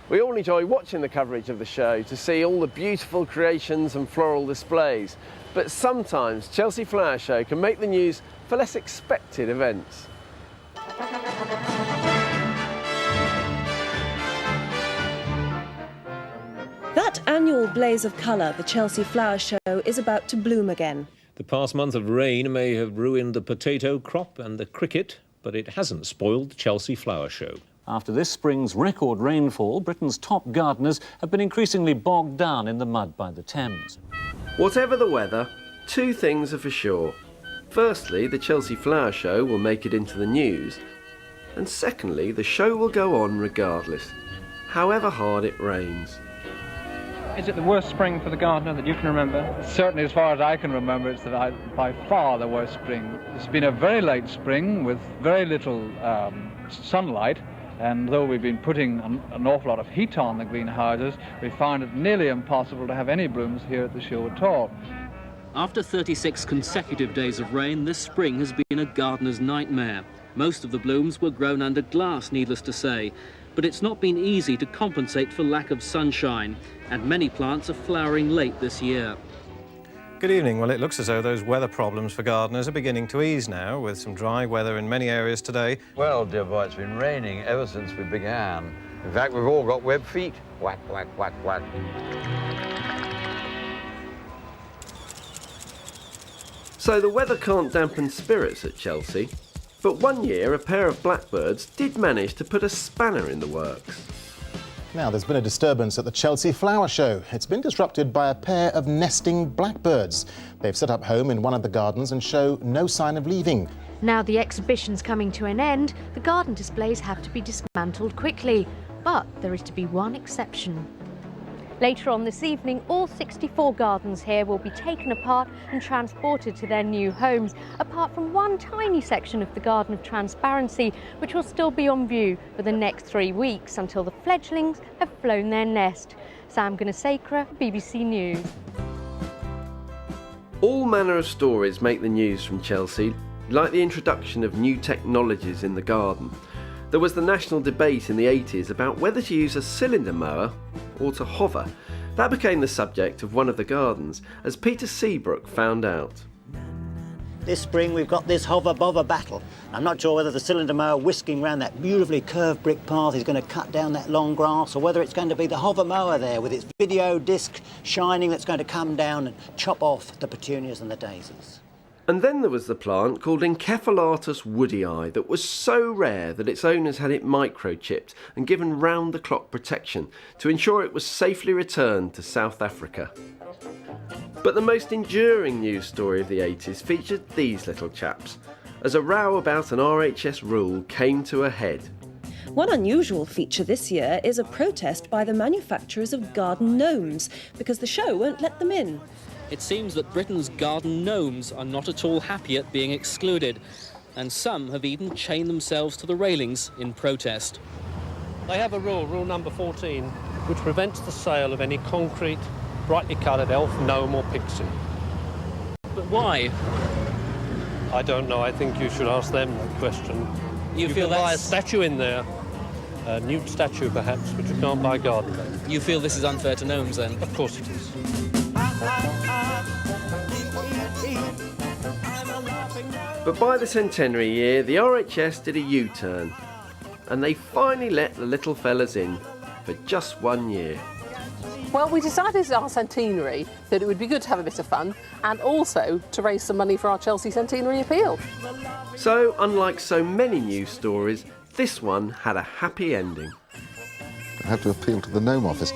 We all enjoy watching the coverage of the show to see all the beautiful creations and floral displays, but sometimes Chelsea Flower Show can make the news for less expected events. That annual blaze of colour, the Chelsea Flower Show, is about to bloom again. The past month of rain may have ruined the potato crop and the cricket, but it hasn't spoiled the Chelsea Flower Show. After this spring's record rainfall, Britain's top gardeners have been increasingly bogged down in the mud by the Thames. Whatever the weather, two things are for sure. Firstly, the Chelsea Flower Show will make it into the news. And secondly, the show will go on regardless, however hard it rains. Is it the worst spring for the gardener that you can remember? Certainly, as far as I can remember, it's by far the worst spring. It's been a very late spring with very little sunlight, and though we've been putting an awful lot of heat on the greenhouses, we found it nearly impossible to have any blooms here at the show at all. After 36 consecutive days of rain, this spring has been a gardener's nightmare. Most of the blooms were grown under glass, needless to say. But it's not been easy to compensate for lack of sunshine, and many plants are flowering late this year. Good evening. Well, it looks as though those weather problems for gardeners are beginning to ease now, with some dry weather in many areas today. Well, dear boy, it's been raining ever since we began. In fact, we've all got web feet. Whack, whack, whack, whack. So the weather can't dampen spirits at Chelsea. But one year, a pair of blackbirds did manage to put a spanner in the works. Now, there's been a disturbance at the Chelsea Flower Show. It's been disrupted by a pair of nesting blackbirds. They've set up home in one of the gardens and show no sign of leaving. Now the exhibition's coming to an end, the garden displays have to be dismantled quickly. But there is to be one exception. Later on this evening, all 64 gardens here will be taken apart and transported to their new homes, apart from one tiny section of the Garden of Transparency, which will still be on view for the next 3 weeks until the fledglings have flown their nest. Sam Gunasekara, BBC News. All manner of stories make the news from Chelsea, like the introduction of new technologies in the garden. There was the national debate in the 80s about whether to use a cylinder mower or to hover. That became the subject of one of the gardens, as Peter Seabrook found out. This spring we've got this hover-bother battle. I'm not sure whether the cylinder mower whisking round that beautifully curved brick path is going to cut down that long grass, or whether it's going to be the hover mower there with its video disc shining that's going to come down and chop off the petunias and the daisies. And then there was the plant called Encephalatus woodii that was so rare that its owners had it microchipped and given round-the-clock protection to ensure it was safely returned to South Africa. But the most enduring news story of the 80s featured these little chaps, as a row about an RHS rule came to a head. One unusual feature this year is a protest by the manufacturers of garden gnomes, because the show won't let them in. It seems that Britain's garden gnomes are not at all happy at being excluded, and some have even chained themselves to the railings in protest. They have a rule number 14, which prevents the sale of any concrete, brightly coloured elf, gnome or pixie. But why? I don't know. I think you should ask them that question. You feel can buy a that's... statue in there, a nude statue perhaps, but you can't buy garden gnomes. You feel this is unfair to gnomes then? Of course it is. But by the centenary year, the RHS did a U-turn, and they finally let the little fellas in for just 1 year. Well, we decided at our centenary that it would be good to have a bit of fun and also to raise some money for our Chelsea Centenary Appeal. So, unlike so many news stories, this one had a happy ending. I had to appeal to the Gnome Office.